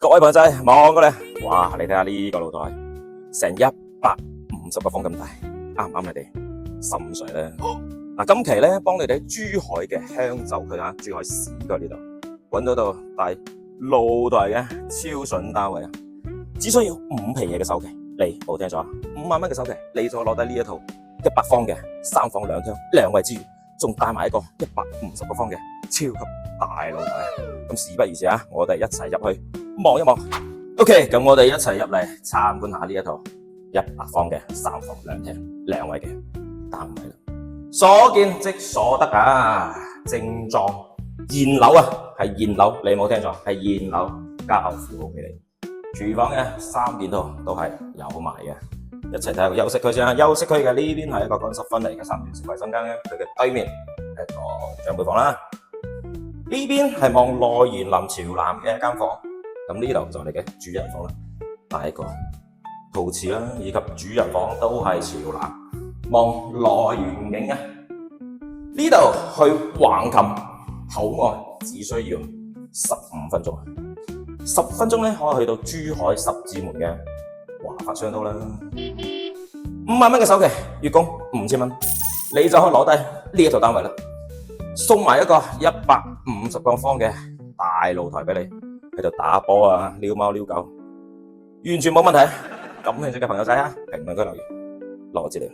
各位朋友仔望過嚟，哇！你睇下呢個露台，成150個方咁大，啱唔啱你哋心水咧？嗱，今期咧幫你哋喺珠海嘅香洲區啊，珠海市區呢度揾到度大露台嘅超筍單位啊！只需要5皮嘢嘅首期，你冇聽錯，5萬蚊嘅首期，你就攞低呢一套100方嘅3房2廳2衛之餘，仲帶埋一個150個方嘅超級大露台。咁事不宜遲啊，我哋一齊入去望一望。OK， 咁我哋一齊入嚟參觀下呢一套100方嘅3房2廳2衛嘅單位啦。所見即所得啊，正裝現樓啊，係現樓，你冇聽錯，係現樓交付好俾你。廚房嘅3件套都係有埋嘅，一齊睇下個休息區先啊。休息區嘅呢邊係一個乾濕分離嘅3段式衛生間咧，佢嘅對面係一個長輩房啦。呢邊係望內園林朝南嘅一間房，咁呢度就係你嘅主人房啦，第一個陶瓷啦，以及主人房都係朝南，望內園景啊。呢度去橫琴口岸只需要15分鐘，10分鐘咧可以去到珠海十字門嘅華發商都啦。5萬蚊嘅首期，月供5000蚊，你就可以攞低呢一套單位啦。送埋一個150個方嘅大露台俾你，喺度打波啊、撩貓撩狗，完全冇問題。感興趣嘅朋友仔啊，評論區留言，攞資料。